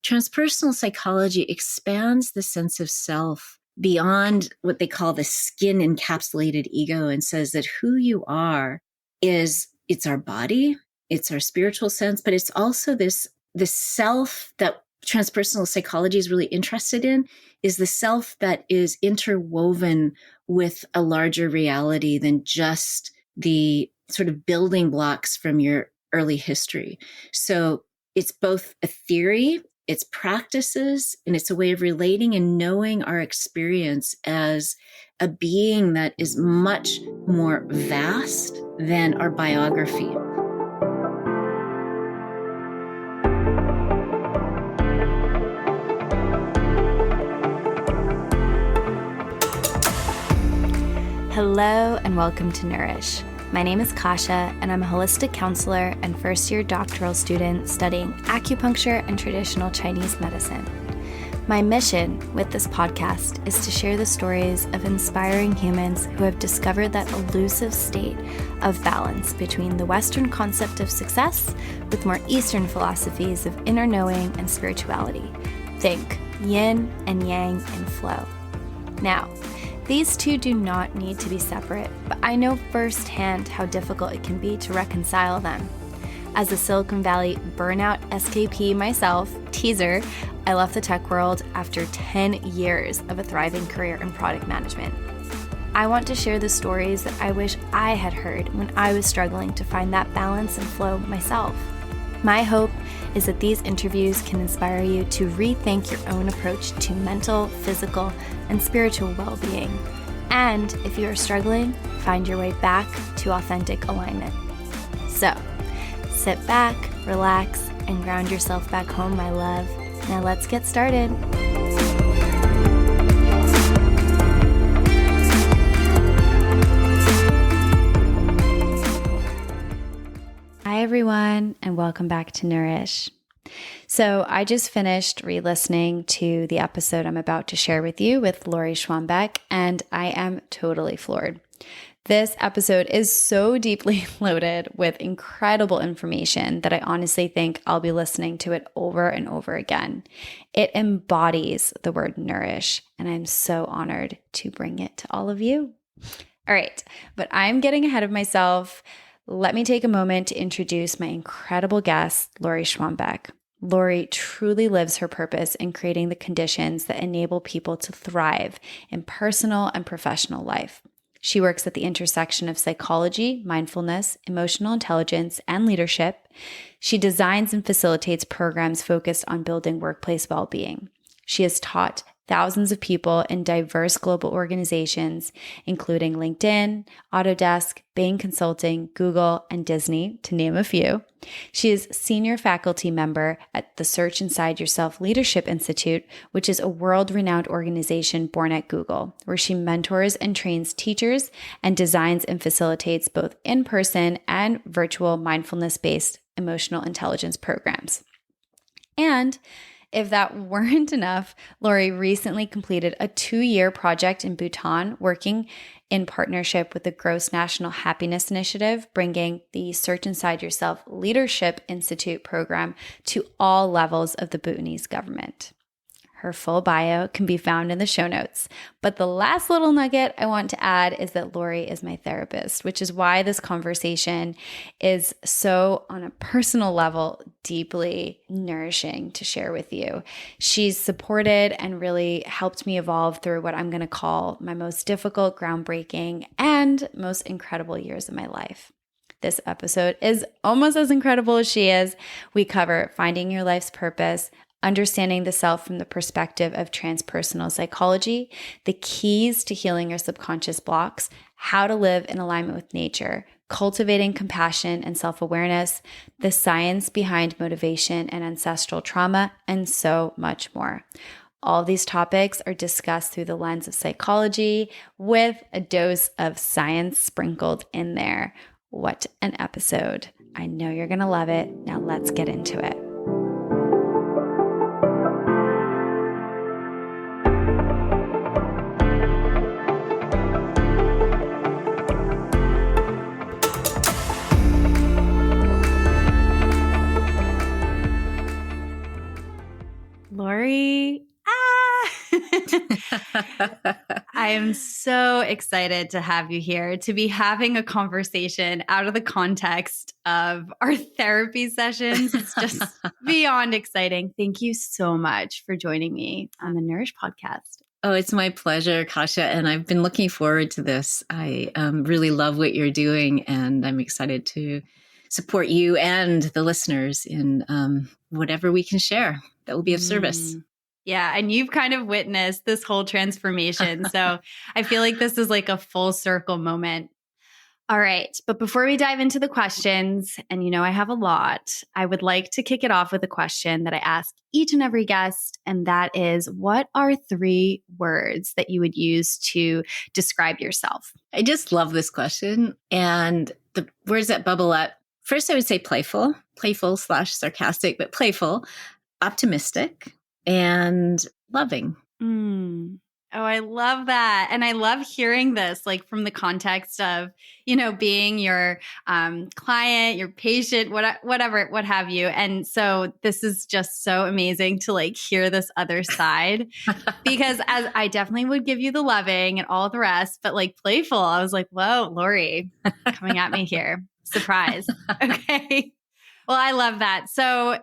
transpersonal psychology expands the sense of self beyond what they call the skin encapsulated ego and says that who you are it's our body, it's our spiritual sense, but it's also this self that transpersonal psychology is really interested in, is the self that is interwoven with a larger reality than just the sort of building blocks from your early history. So it's both a theory, it's practices, and it's a way of relating and knowing our experience as a being that is much more vast than our biography. Hello and welcome to Nourish. My name is Kasha and I'm a holistic counselor and first-year doctoral student studying acupuncture and traditional Chinese medicine. My mission with this podcast is to share the stories of inspiring humans who have discovered that elusive state of balance between the Western concept of success with more Eastern philosophies of inner knowing and spirituality. Think yin and yang and flow. Now, these two do not need to be separate, but I know firsthand how difficult it can be to reconcile them. As a Silicon Valley burnout SKP myself, teaser, I left the tech world after 10 years of a thriving career in product management. I want to share the stories that I wish I had heard when I was struggling to find that balance and flow myself. My hope is that these interviews can inspire you to rethink your own approach to mental, physical, and spiritual well-being. And if you are struggling, find your way back to authentic alignment. So, sit back, relax, and ground yourself back home, my love. Now let's get started. Hi everyone, and welcome back to Nourish. So I just finished re-listening to the episode I'm about to share with you with Lori Schwanbeck, and I am totally floored. This episode is so deeply loaded with incredible information that I honestly think I'll be listening to it over and over again. It embodies the word nourish, and I'm so honored to bring it to all of you. All right, but I'm getting ahead of myself. Let me take a moment to introduce my incredible guest, Lori Schwanbeck. Lori truly lives her purpose in creating the conditions that enable people to thrive in personal and professional life. She works at the intersection of psychology, mindfulness, emotional intelligence, and leadership. She designs and facilitates programs focused on building workplace well-being. She has taught thousands of people in diverse global organizations, including LinkedIn, Autodesk, Bain Consulting, Google, and Disney, to name a few. She is senior faculty member at the Search Inside Yourself Leadership Institute, which is a world-renowned organization born at Google, where she mentors and trains teachers and designs and facilitates both in-person and virtual mindfulness-based emotional intelligence programs. And if that weren't enough, Lori recently completed a 2-year project in Bhutan, working in partnership with the Gross National Happiness Initiative, bringing the Search Inside Yourself Leadership Institute program to all levels of the Bhutanese government. Her full bio can be found in the show notes. But the last little nugget I want to add is that Lori is my therapist, which is why this conversation is so, on a personal level, deeply nourishing to share with you. She's supported and really helped me evolve through what I'm going to call my most difficult, groundbreaking, and most incredible years of my life. This episode is almost as incredible as she is. We cover finding your life's purpose, understanding the self from the perspective of transpersonal psychology, the keys to healing your subconscious blocks, how to live in alignment with nature, cultivating compassion and self-awareness, the science behind motivation and ancestral trauma, and so much more. All these topics are discussed through the lens of psychology with a dose of science sprinkled in there. What an episode. I know you're going to love it. Now let's get into it. Lori. I am so excited to have you here, to be having a conversation out of the context of our therapy sessions. It's just beyond exciting. Thank you so much for joining me on the Nourish podcast. Oh, it's my pleasure, Kasha. And I've been looking forward to this. I really love what you're doing, and I'm excited to support you and the listeners in whatever we can share that will be of service. Yeah. And you've kind of witnessed this whole transformation. So I feel like this is like a full circle moment. All right. But before we dive into the questions, and you know, I have a lot, I would like to kick it off with a question that I ask each and every guest. And that is, what are 3 words that you would use to describe yourself? I just love this question. And the words that bubble up, first I would say playful / sarcastic, but playful, optimistic, and loving. Oh, I love that. And I love hearing this, like from the context of, you know, being your client, your patient, whatever, what have you. And so this is just so amazing to like hear this other side, because as I definitely would give you the loving and all the rest, but like playful, I was like, whoa, Lori coming at me here. Surprise. Okay. Well, I love that. So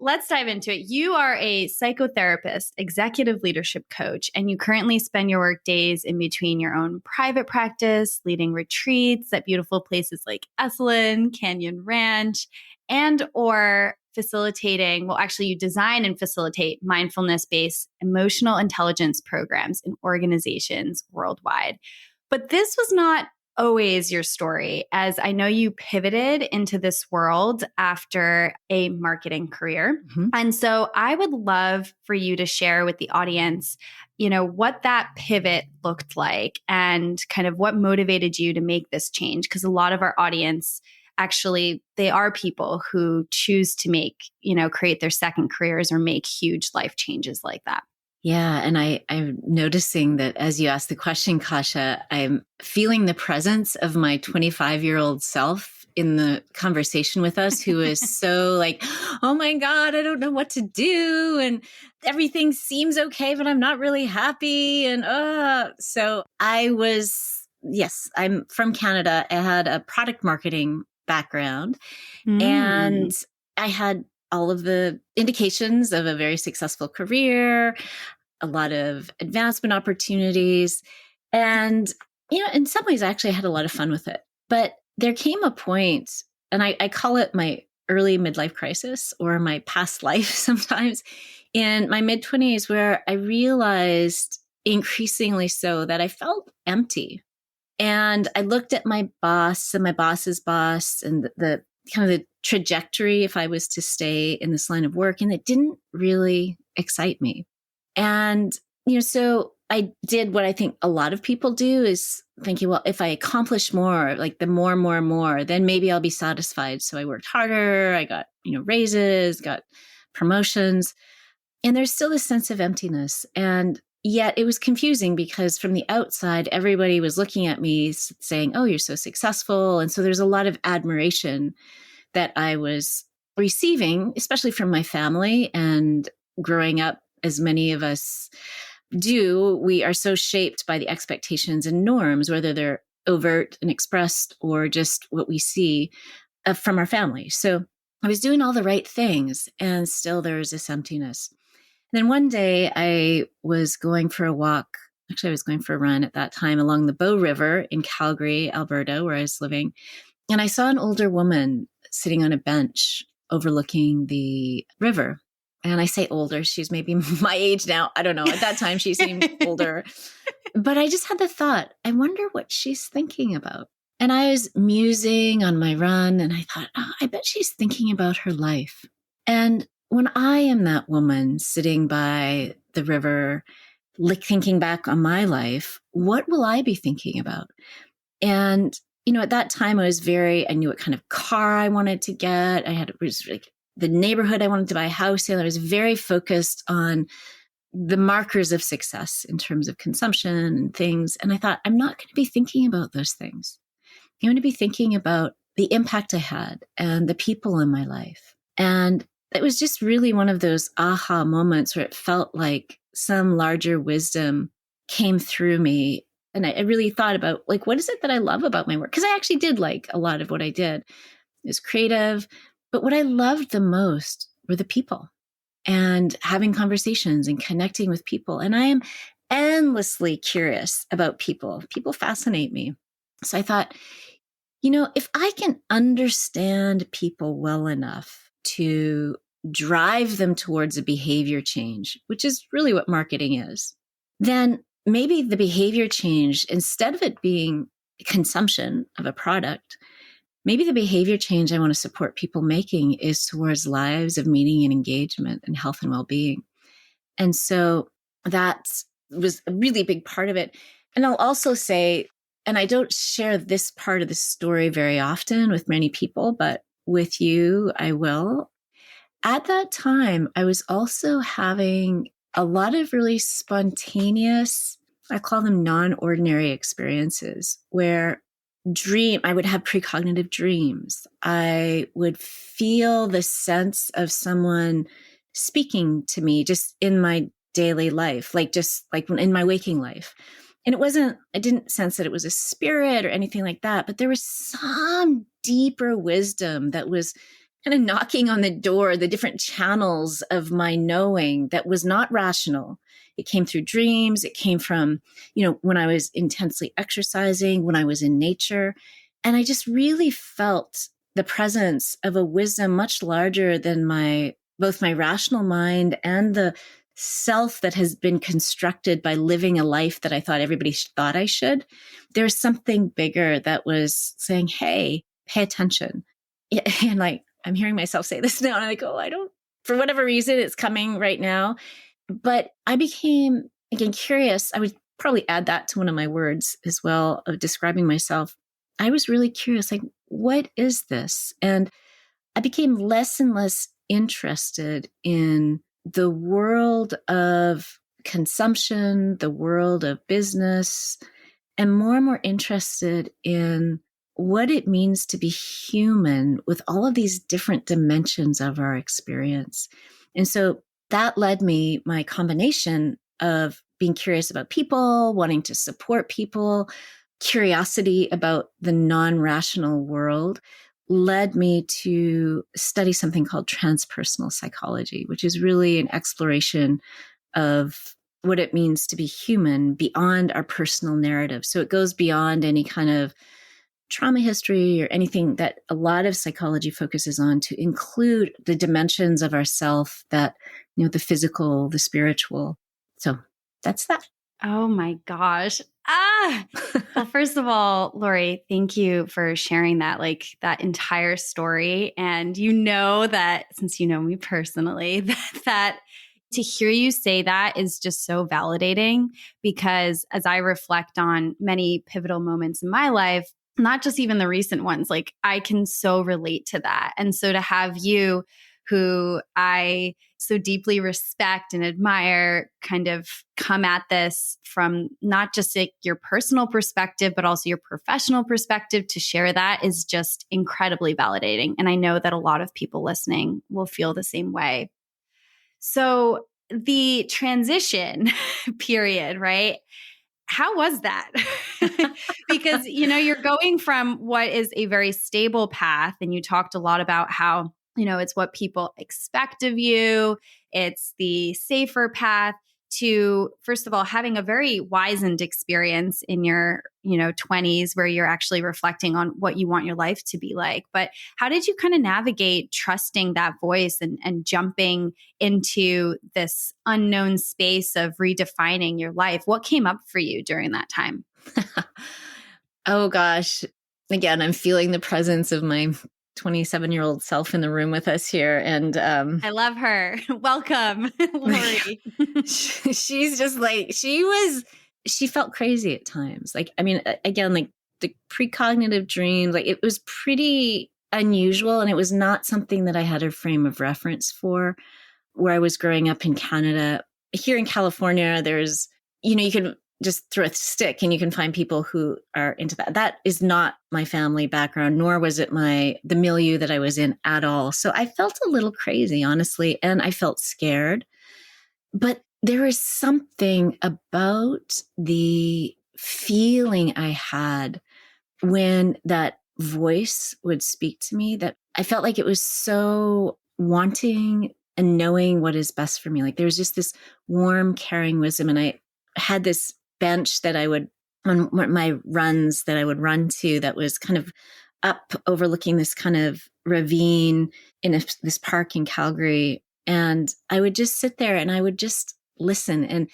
let's dive into it. You are a psychotherapist, executive leadership coach, and you currently spend your work days in between your own private practice, leading retreats at beautiful places like Esalen, Canyon Ranch, and or facilitating, well, actually you design and facilitate mindfulness-based emotional intelligence programs in organizations worldwide. But this was not always your story, as I know you pivoted into this world after a marketing career. Mm-hmm. And so I would love for you to share with the audience, you know, what that pivot looked like and kind of what motivated you to make this change. Because a lot of our audience, actually, they are people who choose to make, you know, create their second careers or make huge life changes like that. Yeah. And I'm noticing that as you ask the question, Kasha, I'm feeling the presence of my 25-year-old self in the conversation with us, who is so like, oh my God, I don't know what to do. And everything seems okay, but I'm not really happy. And so yes, I'm from Canada. I had a product marketing background, and I had all of the indications of a very successful career, a lot of advancement opportunities. And, you know, in some ways, I actually had a lot of fun with it. But there came a point, and I call it my early midlife crisis or my past life sometimes, in my mid-20s, where I realized increasingly so that I felt empty. And I looked at my boss and my boss's boss and the kind of the trajectory if I was to stay in this line of work, and it didn't really excite me. And, you know, so I did what I think a lot of people do, is thinking, well, if I accomplish more, like the more, then maybe I'll be satisfied. So I worked harder. I got, you know, raises, got promotions, and there's still this sense of emptiness. And yet it was confusing, because from the outside, everybody was looking at me saying, oh, you're so successful. And so there's a lot of admiration that I was receiving, especially from my family. And growing up, as many of us do, we are so shaped by the expectations and norms, whether they're overt and expressed or just what we see from our family. So I was doing all the right things, and still there was this emptiness. Then one day I was going for a walk. Actually, I was going for a run at that time along the Bow River in Calgary, Alberta, where I was living. And I saw an older woman sitting on a bench overlooking the river. And I say older, she's maybe my age now. I don't know. At that time, she seemed older. But I just had the thought, I wonder what she's thinking about. And I was musing on my run, and I thought, oh, I bet she's thinking about her life. And when I am that woman sitting by the river, thinking back on my life, what will I be thinking about? And, you know, at that time I knew what kind of car I wanted to get. It was like the neighborhood I wanted to buy a house in. I was very focused on the markers of success in terms of consumption and things. And I thought, I'm not going to be thinking about those things. I'm going to be thinking about the impact I had and the people in my life. And it was just really one of those aha moments where it felt like some larger wisdom came through me. And I really thought about, like, what is it that I love about my work? Because I actually did like a lot of what I did. It was creative. But what I loved the most were the people and having conversations and connecting with people. And I am endlessly curious about people. People fascinate me. So I thought, if I can understand people well enough to drive them towards a behavior change, which is really what marketing is, then maybe the behavior change, instead of it being consumption of a product, maybe the behavior change I want to support people making is towards lives of meaning and engagement and health and well-being. And so that was a really big part of it. And I'll also say, and I don't share this part of the story very often with many people, but with you, I will. At that time, I was also having a lot of really spontaneous, I call them non-ordinary experiences, where I would have precognitive dreams. I would feel the sense of someone speaking to me just in my daily life, just like in my waking life. And I didn't sense that it was a spirit or anything like that, but there was some deeper wisdom that was kind of knocking on the door, the different channels of my knowing that was not rational. It came through dreams. It came from, when I was intensely exercising, when I was in nature. And I just really felt the presence of a wisdom much larger than both my rational mind and the self that has been constructed by living a life that I thought everybody thought I should. There's something bigger that was saying, hey, pay attention. And I'm hearing myself say this now, and I'm like, for whatever reason, it's coming right now. But I became, again, curious. I would probably add that to one of my words as well of describing myself. I was really curious, like, what is this? And I became less and less interested in the world of consumption, the world of business, and more interested in what it means to be human with all of these different dimensions of our experience. And so that led me, my combination of being curious about people, wanting to support people, curiosity about the non-rational world, led me to study something called transpersonal psychology, which is really an exploration of what it means to be human beyond our personal narrative. So it goes beyond any kind of trauma history or anything that a lot of psychology focuses on, to include the dimensions of ourself that, the physical, the spiritual. So that's that. Oh my gosh. Well, first of all, Lori, thank you for sharing that entire story. And that since you know me personally, that to hear you say that is just so validating, because as I reflect on many pivotal moments in my life, not just even the recent ones, I can so relate to that. And so to have you, who I so deeply respect and admire, kind of come at this from not just your personal perspective, but also your professional perspective, to share that is just incredibly validating. And I know that a lot of people listening will feel the same way. So the transition period, right? How was that? Because, you're going from what is a very stable path, and you talked a lot about how, it's what people expect of you. It's the safer path, to, first of all, having a very wizened experience in your, 20s, where you're actually reflecting on what you want your life to be like. But how did you kind of navigate trusting that voice and jumping into this unknown space of redefining your life? What came up for you during that time? Oh gosh. Again, I'm feeling the presence of my 27-year-old self in the room with us here. And I love her. Welcome, Lori. She's just she felt crazy at times. Again, the precognitive dreams, it was pretty unusual, and it was not something that I had a frame of reference for. Where I was growing up in Canada, here in California, there's, you can just throw a stick and you can find people who are into that. That is not my family background, nor was it the milieu that I was in at all. So I felt a little crazy, honestly, and I felt scared. But there is something about the feeling I had when that voice would speak to me that I felt like it was so wanting and knowing what is best for me. Like there was just this warm, caring wisdom. And I had this bench that I would, on my runs that I would run to, that was kind of up overlooking this kind of ravine in this park in Calgary. And I would just sit there and I would just listen. And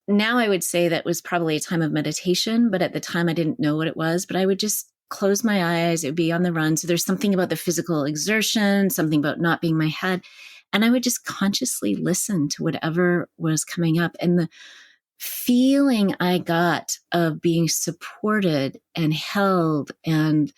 now I would say that was probably a time of meditation, but at the time I didn't know what it was. But I would just close my eyes. It would be on the run. So there's something about the physical exertion, something about not being my head. And I would just consciously listen to whatever was coming up. And the feeling I got of being supported and held and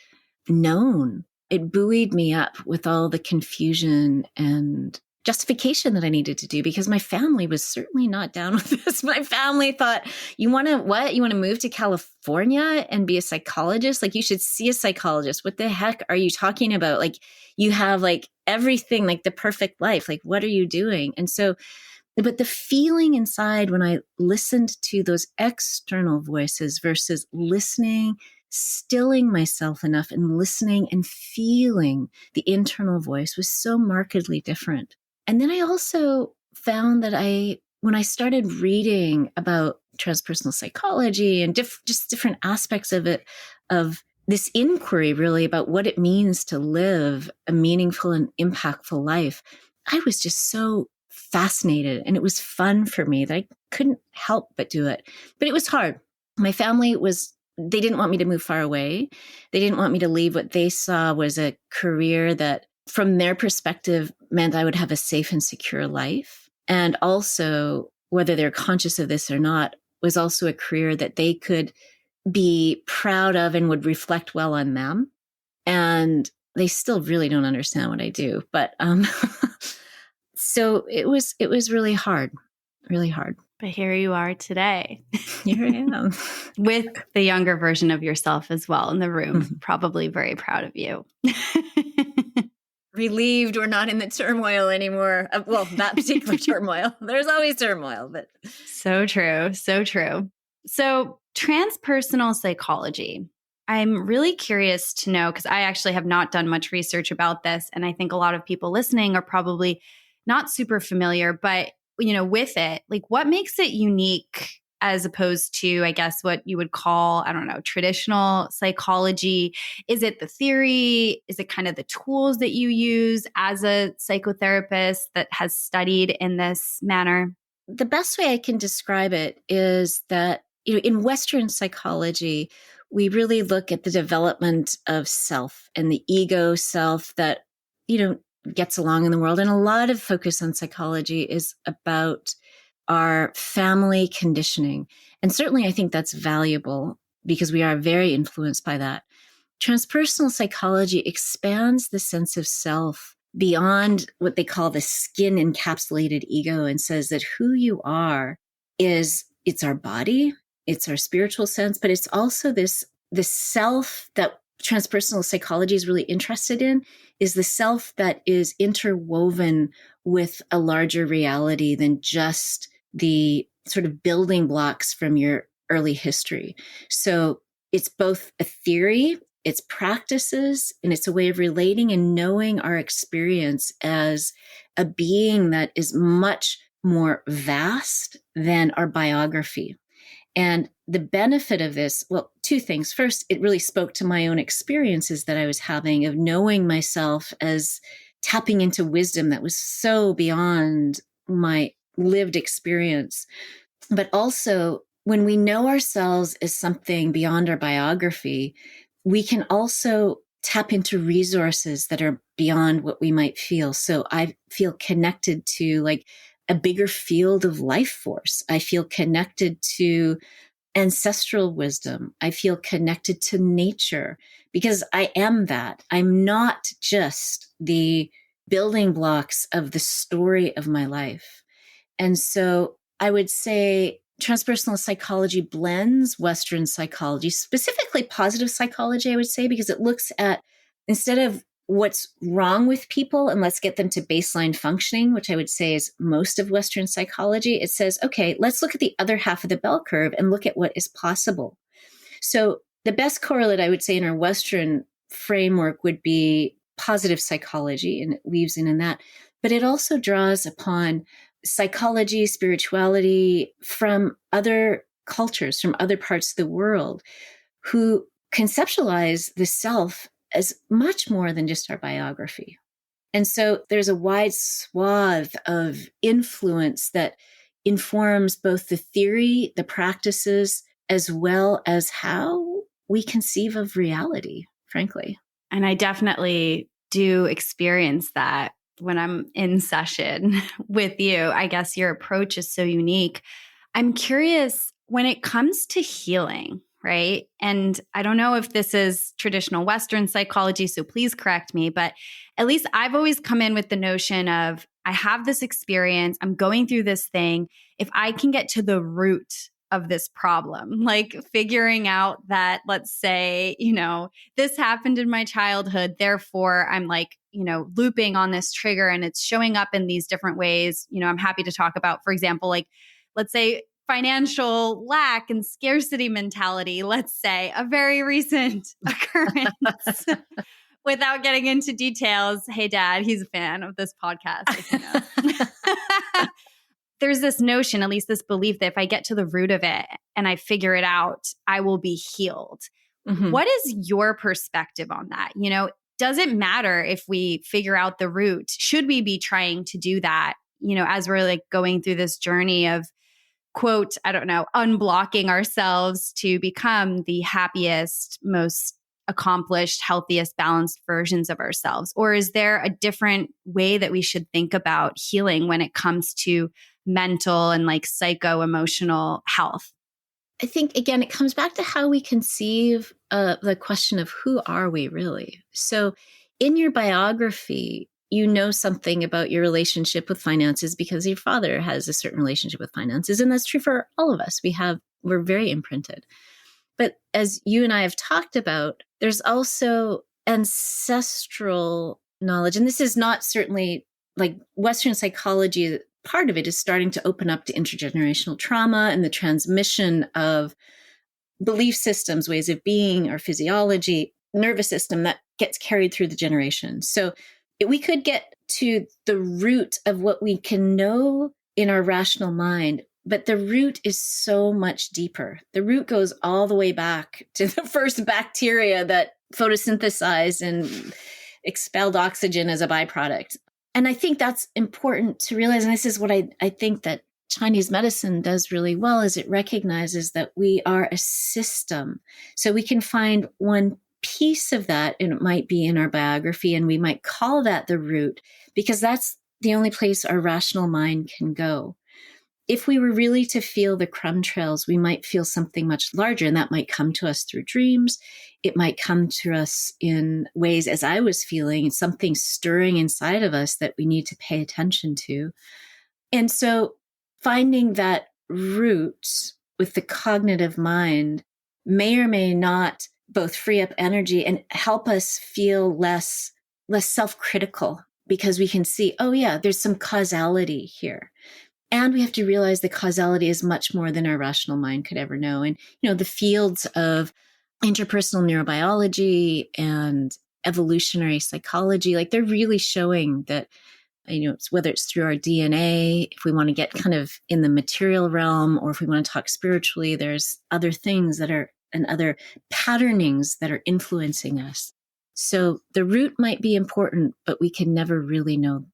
known, it buoyed me up with all the confusion and justification that I needed to do, because my family was certainly not down with this. My family thought, you want to, what? You want to move to California and be a psychologist? Like you should see a psychologist. What the heck are you talking about? Like you have like everything, like the perfect life. Like what are you doing? And so, but the feeling inside when I listened to those external voices versus listening, stilling myself enough and listening and feeling the internal voice was so markedly different. And then I also found that when I started reading about transpersonal psychology and just different aspects of it, of this inquiry really about what it means to live a meaningful and impactful life, I was just so fascinated, and it was fun for me that I couldn't help but do it. But it was hard. My family they didn't want me to move far away. They didn't want me to leave what they saw was a career that, from their perspective, meant I would have a safe and secure life. And also, whether they're conscious of this or not, was also a career that they could be proud of and would reflect well on them. And they still really don't understand what I do. But so it was really hard, really hard. But here you are today. Here I am. With the younger version of yourself as well in the room, probably very proud of you. Relieved we're not in the turmoil anymore. Well, that particular turmoil. There's always turmoil, but. So true. So true. So transpersonal psychology. I'm really curious to know, because I actually have not done much research about this. And I think a lot of people listening are probably not super familiar, but with it, like what makes it unique as opposed to, I guess, what you would call, I don't know, traditional psychology? Is it the theory? Is it kind of the tools that you use as a psychotherapist that has studied in this manner? The best way I can describe it is that, in Western psychology, we really look at the development of self and the ego self that, gets along in the world. And a lot of focus on psychology is about our family conditioning. And certainly I think that's valuable because we are very influenced by that. Transpersonal psychology expands the sense of self beyond what they call the skin encapsulated ego and says that who you are it's our body, it's our spiritual sense, but it's also this self that transpersonal psychology is really interested in, is the self that is interwoven with a larger reality than just the sort of building blocks from your early history. So it's both a theory, it's practices, and it's a way of relating and knowing our experience as a being that is much more vast than our biography. And the benefit of this, well, two things. First, it really spoke to my own experiences that I was having of knowing myself as tapping into wisdom that was so beyond my lived experience. But also, when we know ourselves as something beyond our biography, we can also tap into resources that are beyond what we might feel. So I feel connected to like a bigger field of life force. I feel connected to ancestral wisdom. I feel connected to nature because I am that. I'm not just the building blocks of the story of my life. And so I would say transpersonal psychology blends Western psychology, specifically positive psychology, I would say, because it looks at, instead of what's wrong with people and let's get them to baseline functioning, which I would say is most of Western psychology, it says, okay, let's look at the other half of the bell curve and look at what is possible. So the best correlate, I would say, in our Western framework would be positive psychology, and it weaves in that. But it also draws upon psychology, spirituality from other cultures, from other parts of the world, who conceptualize the self as much more than just our biography. And so there's a wide swath of influence that informs both the theory, the practices, as well as how we conceive of reality, frankly. And I definitely do experience that when I'm in session with you. I guess your approach is so unique. I'm curious when it comes to healing, right? And I don't know if this is traditional Western psychology, so please correct me, but at least I've always come in with the notion of, I have this experience, I'm going through this thing. If I can get to the root of this problem, like figuring out that, let's say, this happened in my childhood, therefore I'm like, looping on this trigger and it's showing up in these different ways. I'm happy to talk about, for example, like, let's say financial lack and scarcity mentality, let's say a very recent occurrence. Without getting into details, hey, Dad, he's a fan of this podcast, if you know. There's this notion, at least this belief, that if I get to the root of it and I figure it out, I will be healed. Mm-hmm. What is your perspective on that? Does it matter if we figure out the root? Should we be trying to do that, as we're like going through this journey of, quote, I don't know, unblocking ourselves to become the happiest, most accomplished, healthiest, balanced versions of ourselves? Or is there a different way that we should think about healing when it comes to mental and like psycho-emotional health? I think, again, it comes back to how we conceive the question of who are we really? So in your biography, you know something about your relationship with finances because your father has a certain relationship with finances. And that's true for all of us. We're very imprinted. But as you and I have talked about, there's also ancestral knowledge. And this is not certainly like Western psychology. Part of it is starting to open up to intergenerational trauma and the transmission of belief systems, ways of being, our physiology, nervous system that gets carried through the generations. So we could get to the root of what we can know in our rational mind, but the root is so much deeper. The root goes all the way back to the first bacteria that photosynthesized and expelled oxygen as a byproduct. And I think that's important to realize. And this is what I think that Chinese medicine does really well, is it recognizes that we are a system. So we can find one piece of that, and it might be in our biography, and we might call that the root, because that's the only place our rational mind can go. If we were really to feel the crumb trails, we might feel something much larger, and that might come to us through dreams. It might come to us in ways, as I was feeling, something stirring inside of us that we need to pay attention to. And so finding that root with the cognitive mind may or may not both free up energy and help us feel less self-critical, because we can see, oh yeah, there's some causality here. And we have to realize the causality is much more than our rational mind could ever know. And, the fields of interpersonal neurobiology and evolutionary psychology, like they're really showing that, whether it's through our DNA, if we want to get kind of in the material realm, or if we want to talk spiritually, there's other things that are, and other patternings that are influencing us. So the root might be important, but we can never really know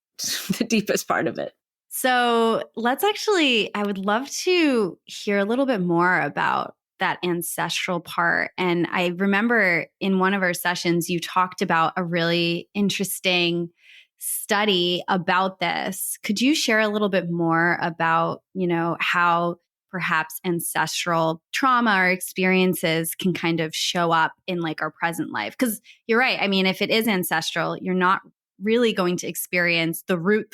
the deepest part of it. So I would love to hear a little bit more about that ancestral part. And I remember in one of our sessions, you talked about a really interesting study about this. Could you share a little bit more about, how perhaps ancestral trauma or experiences can kind of show up in like our present life? Because you're right. I mean, if it is ancestral, you're not really going to experience the root.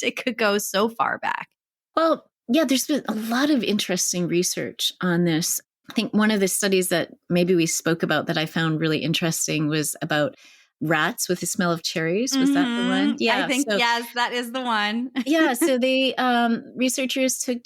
It could go so far back. Well, Yeah, there's been a lot of interesting research on this. I think one of the studies that maybe we spoke about that I found really interesting was about rats with the smell of cherries. Was that the one? I Yeah. think, yes, that is the one. Yeah. So they, researchers took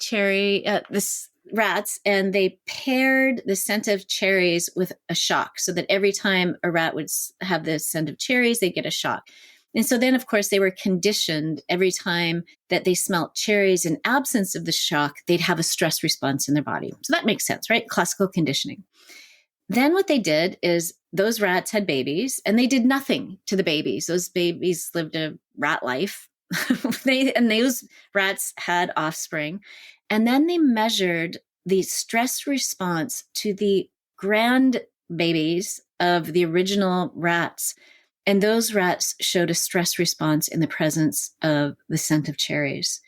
this rats, and they paired the scent of cherries with a shock, so that every time a rat would have the scent of cherries, they get a shock. And so then, of course, they were conditioned every time that they smelt cherries in absence of the shock, they'd have a stress response in their body. So that makes sense, right? Classical conditioning. Then what they did is those rats had babies, and they did nothing to the babies. Those babies lived a rat life. And those rats had offspring. And then they measured the stress response to the grandbabies of the original rats. And those rats showed a stress response in the presence of the scent of cherries.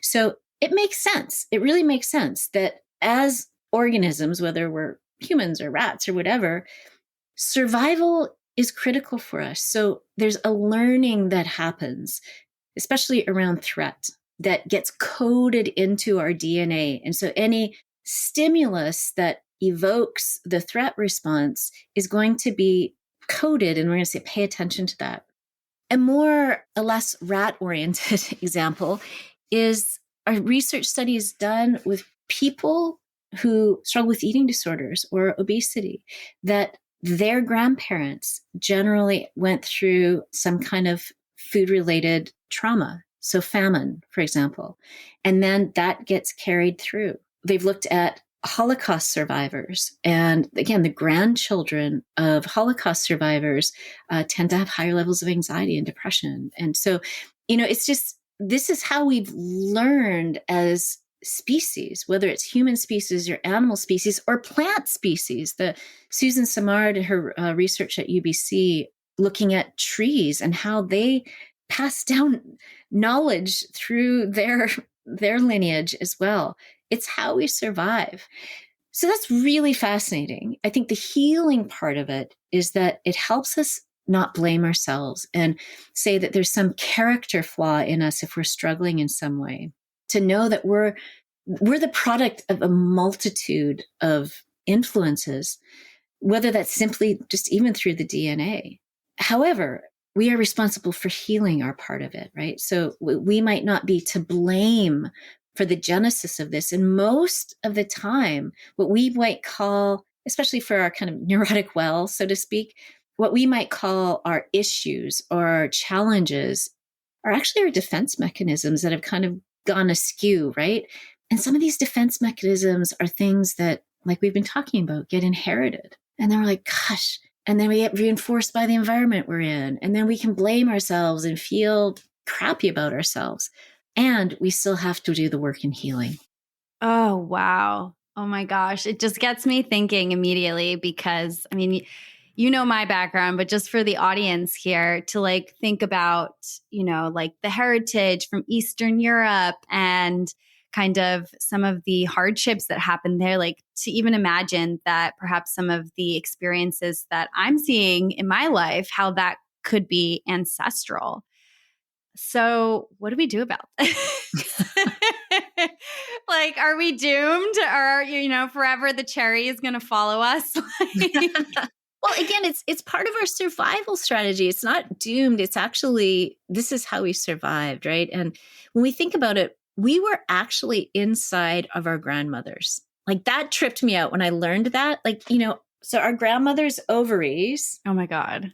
So it makes sense. It really makes sense that as organisms, whether we're humans or rats or whatever, survival is critical for us. So there's a learning that happens, especially around threat, that gets coded into our DNA. And so any stimulus that evokes the threat response is going to be coded, and we're going to say, pay attention to that. A more or less rat-oriented example is a research studies done with people who struggle with eating disorders or obesity, that their grandparents generally went through some kind of food-related trauma. So famine, for example, and then that gets carried through. They've looked at Holocaust survivors. And again, the grandchildren of Holocaust survivors tend to have higher levels of anxiety and depression. And so, it's just, this is how we've learned as species, whether it's human species or animal species or plant species. Susan Simard and her research at UBC looking at trees and how they pass down knowledge through their lineage as well. It's how we survive. So that's really fascinating. I think the healing part of it is that it helps us not blame ourselves and say that there's some character flaw in us if we're struggling in some way. To know that we're the product of a multitude of influences, whether that's simply just even through the DNA. However, we are responsible for healing our part of it, right? So we might not be to blame for the genesis of this. And most of the time, what we might call, especially for our kind of neurotic well, so to speak, what we might call our issues or our challenges are actually our defense mechanisms that have kind of gone askew, right? And some of these defense mechanisms are things that, like we've been talking about, get inherited. And then we're like, gosh, and then we get reinforced by the environment we're in. And then we can blame ourselves and feel crappy about ourselves. And we still have to do the work in healing. Oh, wow. Oh my gosh. It just gets me thinking immediately because, I mean, you know my background, but just for the audience here to think about, the heritage from Eastern Europe and kind of some of the hardships that happened there, to even imagine that perhaps some of the experiences that I'm seeing in my life, how that could be ancestral. So what do we do about this? Are we doomed, or, forever the cherry is going to follow us? Well, again, it's part of our survival strategy. It's not doomed. It's actually, this is how we survived, right? And when we think about it, we were actually inside of our grandmothers. That tripped me out when I learned that. So our grandmother's ovaries. Oh my God.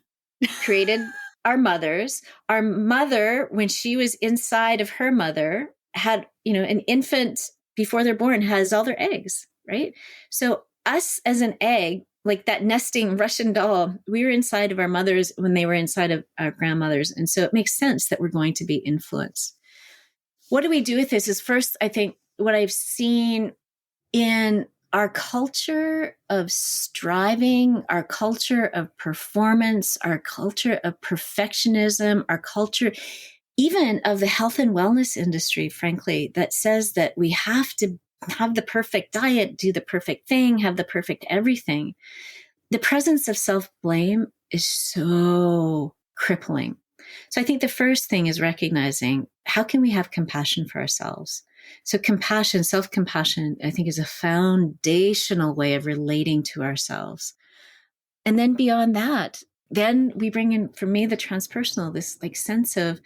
Created our mothers. Our mother, when she was inside of her mother, had, an infant before they're born has all their eggs, right? So us as an egg, like that nesting Russian doll, we were inside of our mothers when they were inside of our grandmothers. And so it makes sense that we're going to be influenced. What do we do with this is, first, I think what I've seen in our culture of striving, our culture of performance, our culture of perfectionism, our culture even of the health and wellness industry, frankly, that says that we have to have the perfect diet, do the perfect thing, have the perfect everything. The presence of self-blame is so crippling. So I think the first thing is recognizing, how can we have compassion for ourselves? So compassion, self-compassion, I think is a foundational way of relating to ourselves. And then beyond that, then we bring in, for me, the transpersonal, this like sense of,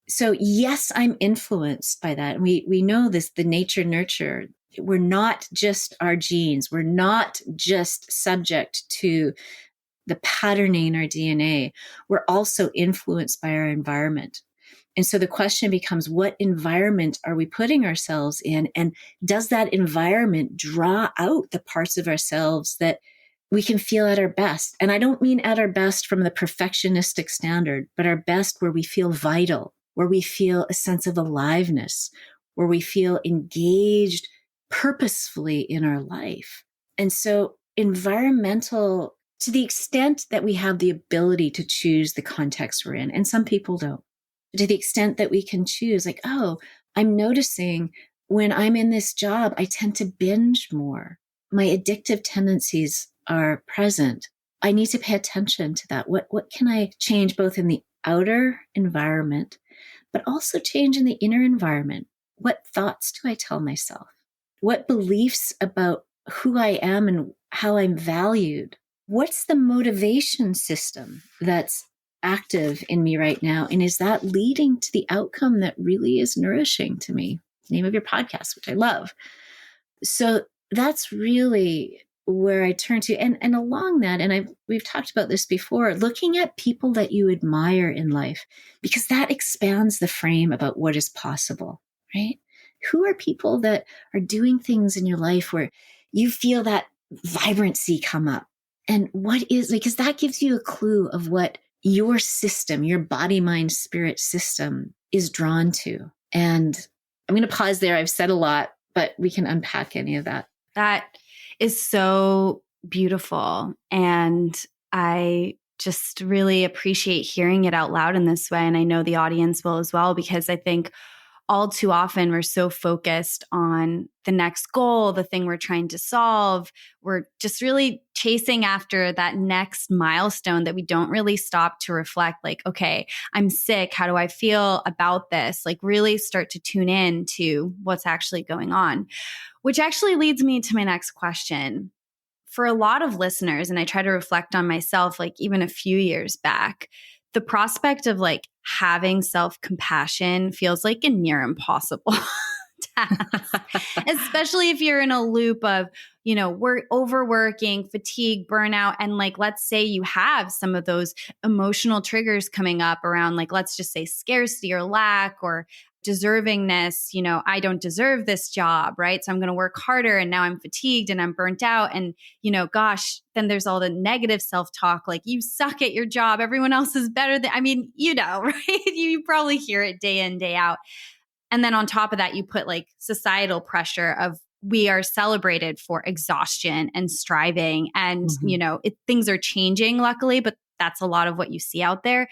so yes, I'm influenced by that. And we know this, the nature nurture. We're not just our genes. We're not just subject to the patterning in our DNA. We're also influenced by our environment. And so the question becomes, what environment are we putting ourselves in? And does that environment draw out the parts of ourselves that we can feel at our best? And I don't mean at our best from the perfectionistic standard, but our best where we feel vital, where we feel a sense of aliveness, where we feel engaged purposefully in our life. And so environmental, to the extent that we have the ability to choose the context we're in, and some people don't, to the extent that we can choose, like, oh, I'm noticing when I'm in this job, I tend to binge more. My addictive tendencies are present. I need to pay attention to that. What can I change both in the outer environment, but also change in the inner environment? What thoughts do I tell myself? What beliefs about who I am and how I'm valued? What's the motivation system that's active in me right now? And is that leading to the outcome that really is nourishing to me? Name of your podcast, which I love. So that's really where I turn to. And along that, and we've talked about this before, looking at people that you admire in life, because that expands the frame about what is possible, right? Who are people that are doing things in your life where you feel that vibrancy come up? And what is, because that gives you a clue of what your system, your body, mind, spirit system is drawn to. And I'm going to pause there. I've said a lot, but we can unpack any of that. That is so beautiful. And I just really appreciate hearing it out loud in this way. And I know the audience will as well, because I think all too often we're so focused on the next goal, the thing we're trying to solve. We're just really chasing after that next milestone that we don't really stop to reflect, like, okay, I'm sick. How do I feel about this? Like really start to tune in to what's actually going on, which actually leads me to my next question. For a lot of listeners, and I try to reflect on myself, like even a few years back, the prospect of like having self-compassion feels like a near impossible task, especially if you're in a loop of, we're overworking, fatigue, burnout. And like, let's say you have some of those emotional triggers coming up around, like, let's just say scarcity or lack or deservingness. I don't deserve this job, right? So I'm going to work harder, and now I'm fatigued and I'm burnt out. And, gosh, then there's all the negative self-talk, like you suck at your job. Everyone else is better than, right? You probably hear it day in, day out. And then on top of that, you put like societal pressure of we are celebrated for exhaustion and striving. And, things are changing, luckily, but that's a lot of what you see out there.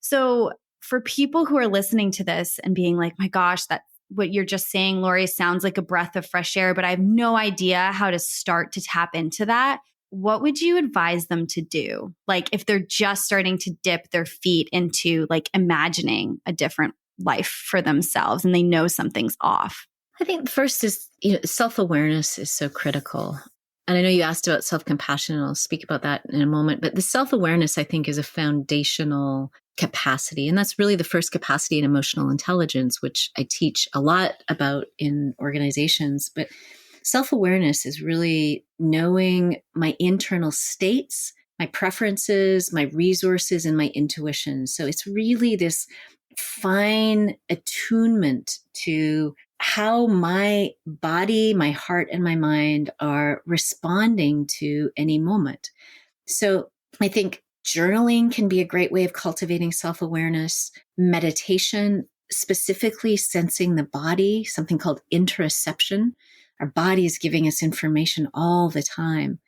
So for people who are listening to this and being like, my gosh, that what you're just saying, Lori, sounds like a breath of fresh air, but I have no idea how to start to tap into that. What would you advise them to do? Like if they're just starting to dip their feet into like imagining a different life for themselves and they know something's off? I think first is, self-awareness is so critical. And I know you asked about self-compassion, and I'll speak about that in a moment, but the self-awareness, I think, is a foundational capacity. And that's really the first capacity in emotional intelligence, which I teach a lot about in organizations. But self-awareness is really knowing my internal states, my preferences, my resources, and my intuition. So it's really this fine attunement to how my body, my heart, and my mind are responding to any moment. So I think journaling can be a great way of cultivating self-awareness. Meditation, specifically sensing the body, something called interoception. Our body is giving us information all the time,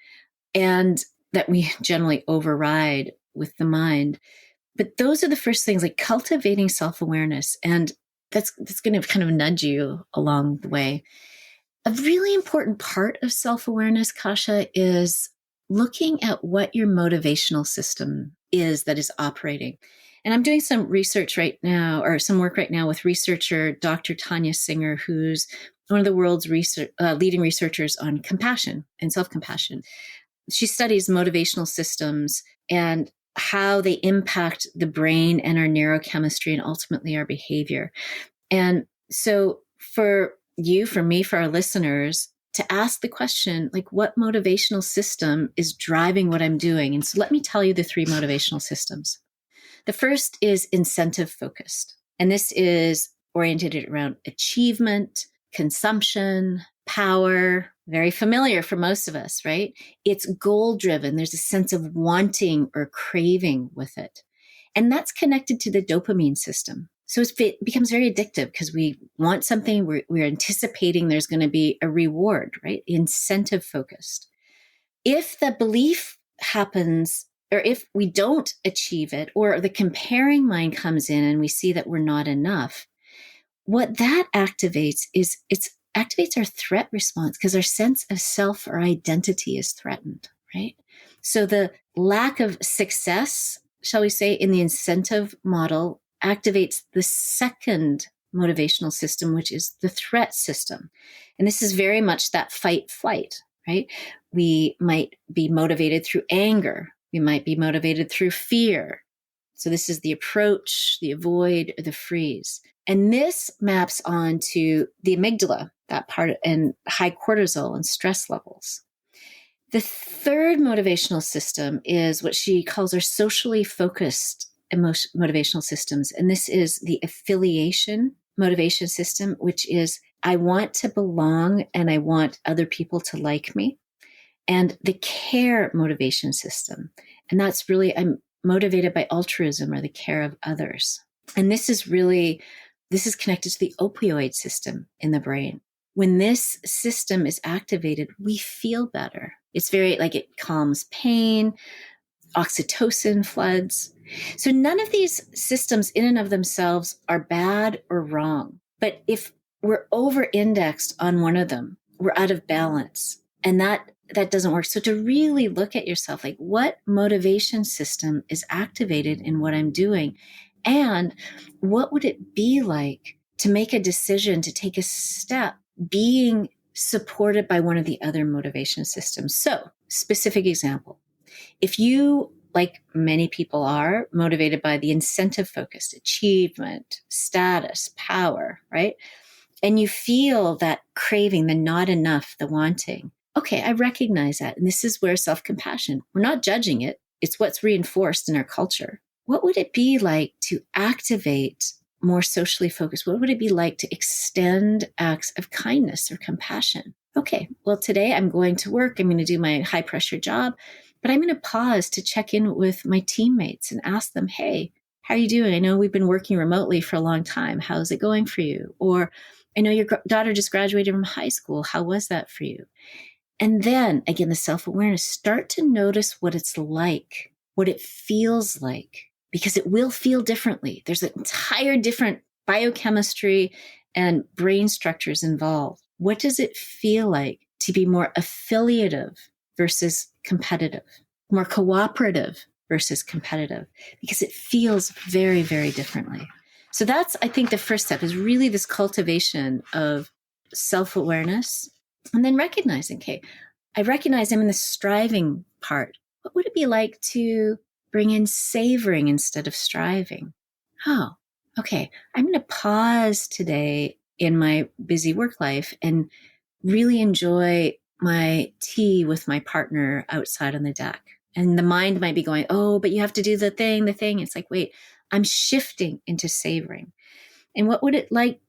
and that we generally override with the mind. But those are the first things, like cultivating self-awareness. And that's going to kind of nudge you along the way. A really important part of self-awareness, Kasha, is looking at what your motivational system is that is operating. And I'm doing some research right now, or some work right now with researcher Dr. Tanya Singer, who's one of the world's leading researchers on compassion and self-compassion. She studies motivational systems and how they impact the brain and our neurochemistry and ultimately our behavior. And so for you, for me, for our listeners, to ask the question, like, what motivational system is driving what I'm doing? And so let me tell you the 3 motivational systems. The first is incentive focused. And this is oriented around achievement, consumption, power, very familiar for most of us, right? It's goal driven. There's a sense of wanting or craving with it. And that's connected to the dopamine system. So it becomes very addictive because we want something, we're anticipating there's going to be a reward, right? Incentive focused. If the belief happens, or if we don't achieve it, or the comparing mind comes in and we see that we're not enough, what that activates is it activates our threat response because our sense of self or identity is threatened, right? So the lack of success, shall we say, in the incentive model activates the second motivational system, which is the threat system. And this is very much that fight flight, right? We might be motivated through anger. We might be motivated through fear. So this is the approach, the avoid, or the freeze. And this maps onto the amygdala, that part, and high cortisol and stress levels. The third motivational system is what she calls our socially focused motivational systems. And this is the affiliation motivation system, which is I want to belong and I want other people to like me. And the care motivation system. And that's really, I'm motivated by altruism or the care of others. And this is connected to the opioid system in the brain. When this system is activated, we feel better. It's very like it calms pain, oxytocin floods. So none of these systems in and of themselves are bad or wrong. But if we're over-indexed on one of them, we're out of balance. And that doesn't work. So to really look at yourself, like what motivation system is activated in what I'm doing? And what would it be like to make a decision, to take a step, being supported by one of the other motivation systems? So, specific example. If you, like many people are, motivated by the incentive-focused achievement, status, power, right? And you feel that craving, the not enough, the wanting. Okay, I recognize that. And this is where self-compassion, we're not judging it. It's what's reinforced in our culture. What would it be like to activate more socially focused? What would it be like to extend acts of kindness or compassion? Okay, well, today I'm going to work. I'm going to do my high pressure job, but I'm going to pause to check in with my teammates and ask them, hey, how are you doing? I know we've been working remotely for a long time. How's it going for you? Or I know your daughter just graduated from high school. How was that for you? And then again, the self-awareness, start to notice what it's like, what it feels like, because it will feel differently. There's an entire different biochemistry and brain structures involved. What does it feel like to be more affiliative versus competitive, more cooperative versus competitive? Because it feels very, very differently. So that's, I think, the first step is really this cultivation of self-awareness and then recognizing, okay, I recognize I'm in the striving part. What would it be like to bring in savoring instead of striving? Oh, okay. I'm going to pause today in my busy work life and really enjoy my tea with my partner outside on the deck. And the mind might be going, oh, but you have to do the thing. It's like, wait, I'm shifting into savoring. And what would it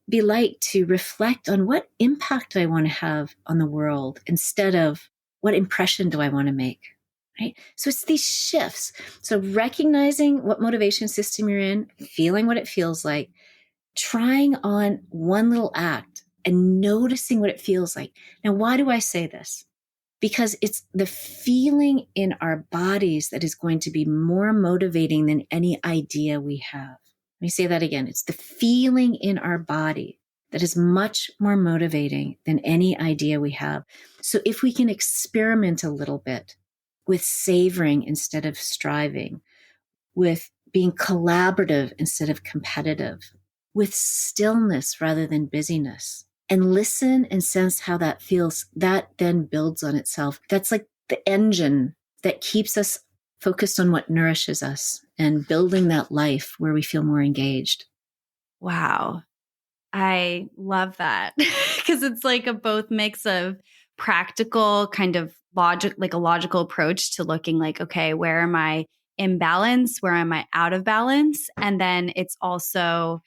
be like to reflect on what impact do I want to have on the world instead of what impression do I want to make? Right? So it's these shifts. So recognizing what motivation system you're in, feeling what it feels like, trying on one little act and noticing what it feels like. Now, why do I say this? Because it's the feeling in our bodies that is going to be more motivating than any idea we have. Let me say that again. It's the feeling in our body that is much more motivating than any idea we have. So if we can experiment a little bit with savoring instead of striving, with being collaborative instead of competitive, with stillness rather than busyness, and listen and sense how that feels. That then builds on itself. That's like the engine that keeps us focused on what nourishes us and building that life where we feel more engaged. Wow. I love that because it's like a both mix of practical kind of logic, like a logical approach to looking like, okay, where am I in balance? Where am I out of balance? And then it's also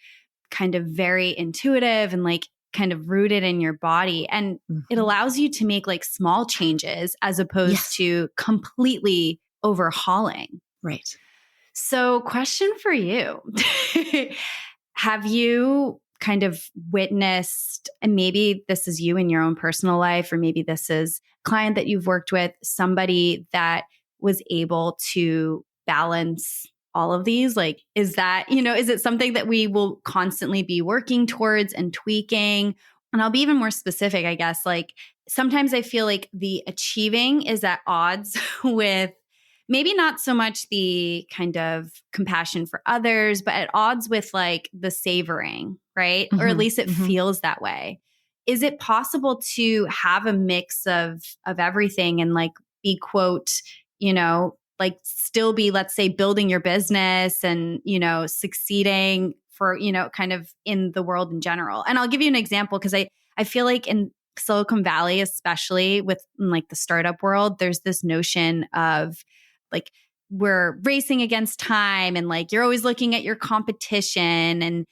kind of very intuitive and like kind of rooted in your body. And it allows you to make like small changes as opposed to completely overhauling. Right. So, question for you. Have you kind of witnessed, and maybe this is you in your own personal life, or maybe this is a client that you've worked with, somebody that was able to balance all of these? Like, is that, is it something that we will constantly be working towards and tweaking? And I'll be even more specific, I guess. Like, sometimes I feel like the achieving is at odds with maybe not so much the kind of compassion for others, but at odds with like the savoring, right? Or at least it feels that way. Is it possible to have a mix of everything and like be, quote, like still be, let's say, building your business and, succeeding for, kind of in the world in general? And I'll give you an example because I feel like in Silicon Valley, especially with like the startup world, there's this notion of like we're racing against time and like you're always looking at your competition and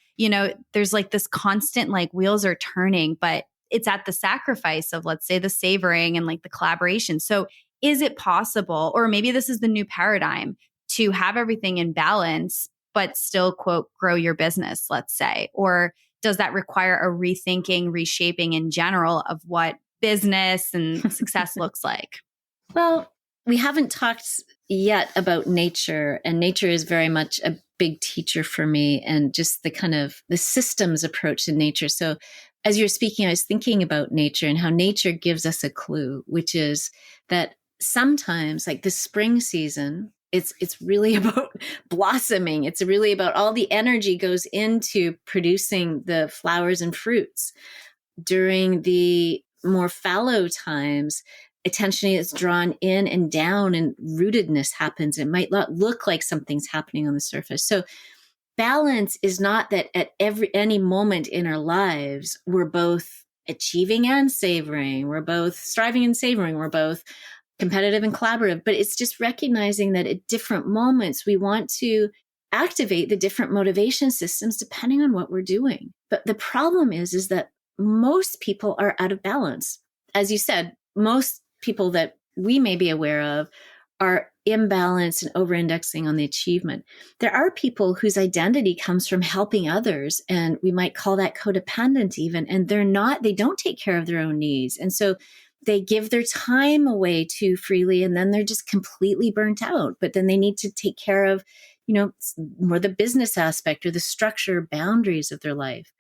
there's like this constant like wheels are turning, but it's at the sacrifice of, let's say, the savoring and like the collaboration. So is it possible, or maybe this is the new paradigm, to have everything in balance but still, quote, grow your business, let's say? Or does that require a rethinking, reshaping in general of what business and success looks like? Well, we haven't talked yet about nature, and nature is very much a big teacher for me, and just the kind of the systems approach to nature. So as you're speaking, I was thinking about nature and how nature gives us a clue, which is that sometimes like the spring season, it's really about blossoming. It's really about all the energy goes into producing the flowers and fruits. During the more fallow times, attention is drawn in and down and rootedness happens. It might not look like something's happening on the surface. So balance is not that at any moment in our lives, we're both achieving and savoring. We're both striving and savoring. We're both competitive and collaborative, but it's just recognizing that at different moments, we want to activate the different motivation systems depending on what we're doing. But the problem is that most people are out of balance. As you said, most people that we may be aware of are imbalanced and over-indexing on the achievement. There are people whose identity comes from helping others, and we might call that codependent even, and they don't take care of their own needs. And so they give their time away too freely, and then they're just completely burnt out. But then they need to take care of, more the business aspect or the structure boundaries of their life.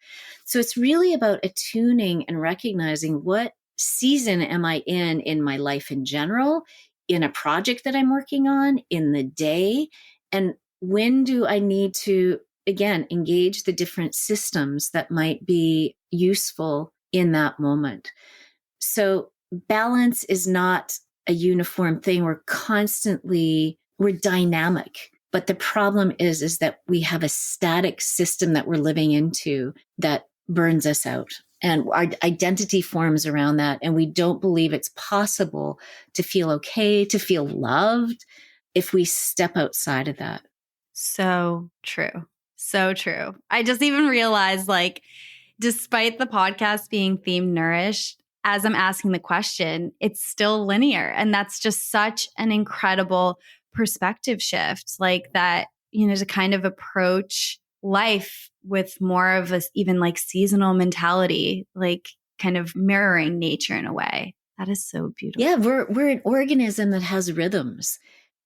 So it's really about attuning and recognizing what season am I in my life in general, in a project that I'm working on, in the day, and when do I need to, again, engage the different systems that might be useful in that moment. So balance is not a uniform thing. We're dynamic. But the problem is that we have a static system that we're living into that burns us out. And our identity forms around that. And we don't believe it's possible to feel okay, to feel loved if we step outside of that. So true. So true. I just even realized, like, despite the podcast being theme nourished, as I'm asking the question, it's still linear. And that's just such an incredible perspective shift, like that, to kind of approach life with more of a even like seasonal mentality, like kind of mirroring nature in a way. That is so beautiful. Yeah, we're an organism that has rhythms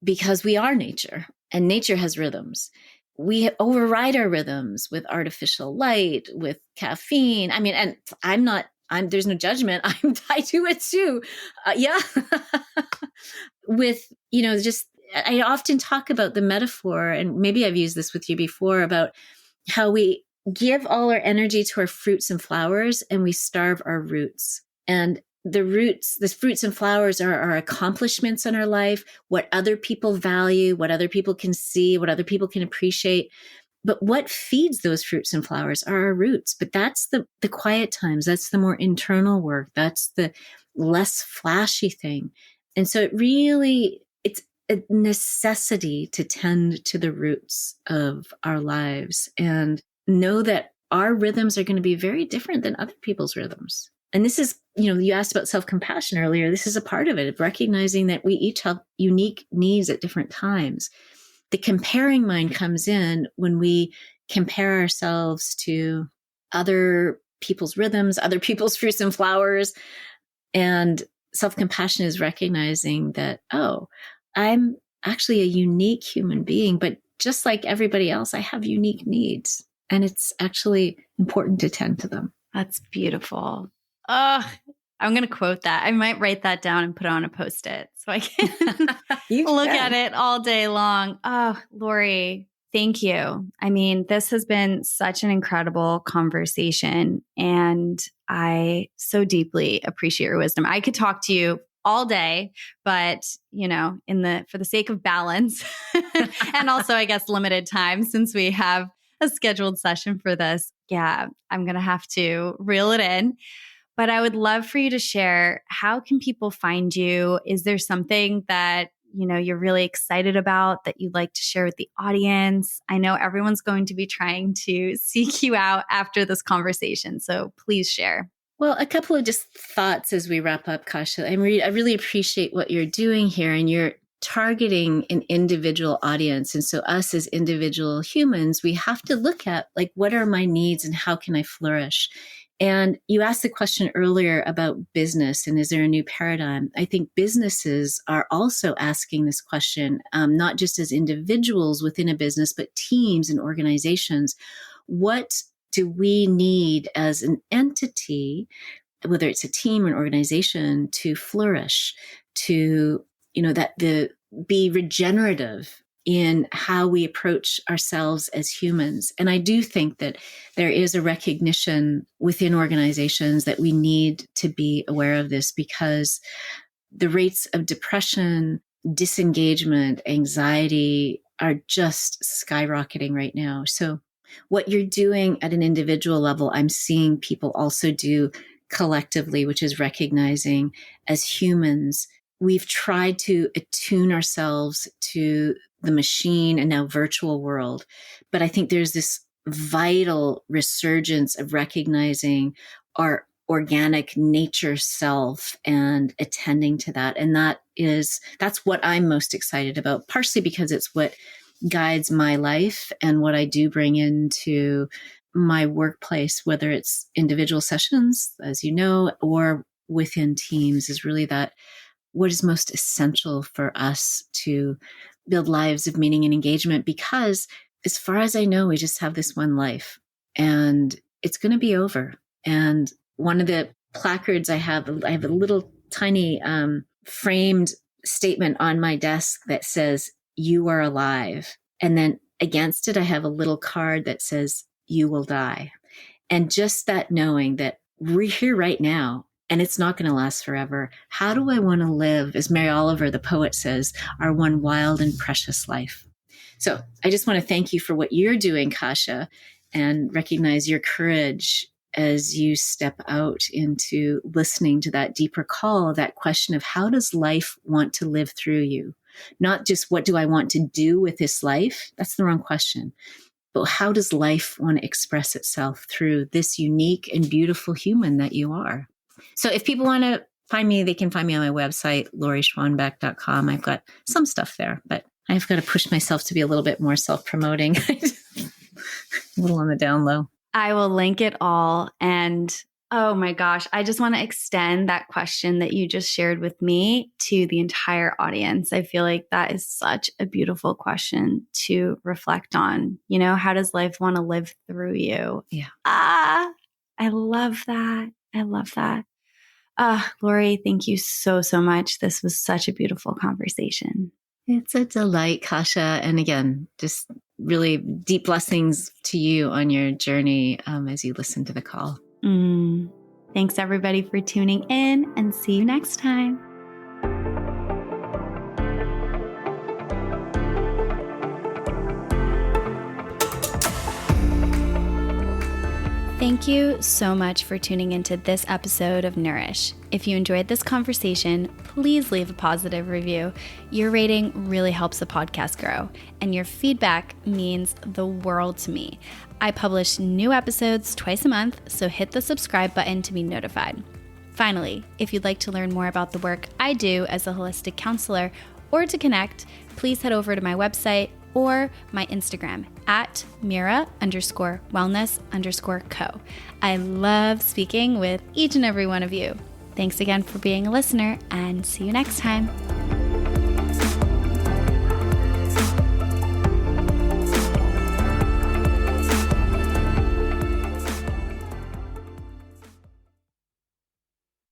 because we are nature, and nature has rhythms. We override our rhythms with artificial light, with caffeine. I mean, and there's no judgment. I do it too. Yeah. With, just I often talk about the metaphor, and maybe I've used this with you before, about how we give all our energy to our fruits and flowers and we starve our roots. And the fruits and flowers are our accomplishments in our life, what other people value, what other people can see, what other people can appreciate. But what feeds those fruits and flowers are our roots. But that's the quiet times. That's the more internal work. That's the less flashy thing. And so it's a necessity to tend to the roots of our lives and know that our rhythms are going to be very different than other people's rhythms. And this is, you asked about self-compassion earlier. This is a part of it, of recognizing that we each have unique needs at different times. The comparing mind comes in when we compare ourselves to other people's rhythms, other people's fruits and flowers. And self-compassion is recognizing that, oh, I'm actually a unique human being, but just like everybody else, I have unique needs. And it's actually important to tend to them. That's beautiful. Oh, I'm going to quote that. I might write that down and put it on a Post-it so I can look at it all day long. Oh, Lori, thank you. I mean, this has been such an incredible conversation, and I so deeply appreciate your wisdom. I could talk to you all day, but for the sake of balance and also, I guess, limited time, since we have a scheduled session for this, I'm going to have to reel it in. But I would love for you to share, how can people find you? Is there something that, you're really excited about that you'd like to share with the audience? I know everyone's going to be trying to seek you out after this conversation, so please share. Well, a couple of just thoughts as we wrap up, Kasha. I really appreciate what you're doing here, and you're targeting an individual audience. And so us as individual humans, we have to look at, like, what are my needs and how can I flourish? And you asked the question earlier about business and is there a new paradigm? I think businesses are also asking this question, not just as individuals within a business, but teams and organizations. What do we need as an entity, whether it's a team or an organization, to flourish, to, be regenerative in how we approach ourselves as humans? And I do think that there is a recognition within organizations that we need to be aware of this, because the rates of depression, disengagement, anxiety are just skyrocketing right now. So what you're doing at an individual level, I'm seeing people also do collectively, which is recognizing as humans, we've tried to attune ourselves to the machine and now virtual world. But I think there's this vital resurgence of recognizing our organic nature self and attending to that. And that's what I'm most excited about, partially because it's what guides my life and what I do bring into my workplace, whether it's individual sessions, as you know, or within teams, is really that what is most essential for us to build lives of meaning and engagement. Because as far as I know, we just have this one life and it's going to be over. And one of the placards I have a little tiny framed statement on my desk that says, "You are alive." And then against it, I have a little card that says, "You will die." And just that knowing that we're here right now, and it's not going to last forever. How do I want to live, as Mary Oliver, the poet, says, our one wild and precious life? So I just want to thank you for what you're doing, Kasha, and recognize your courage as you step out into listening to that deeper call, that question of how does life want to live through you? Not just what do I want to do with this life? That's the wrong question. But how does life want to express itself through this unique and beautiful human that you are? So if people want to find me, they can find me on my website, laurieschwanbeck.com. I've got some stuff there, but I've got to push myself to be a little bit more self-promoting, a little on the down low. I will link it all. And oh my gosh, I just want to extend that question that you just shared with me to the entire audience. I feel like that is such a beautiful question to reflect on. How does life want to live through you? Yeah. I love that. I love that. Lori, thank you so, so much. This was such a beautiful conversation. It's a delight, Kasha. And again, just really deep blessings to you on your journey as you listen to the call. Thanks, everybody, for tuning in, and see you next time. Thank you so much for tuning into this episode of Nourish. If you enjoyed this conversation, please leave a positive review. Your rating really helps the podcast grow, and your feedback means the world to me. I publish new episodes twice a month, so hit the subscribe button to be notified. Finally, if you'd like to learn more about the work I do as a holistic counselor or to connect, please head over to my website or my Instagram at Mira_wellness_co. I love speaking with each and every one of you. Thanks again for being a listener, and see you next time.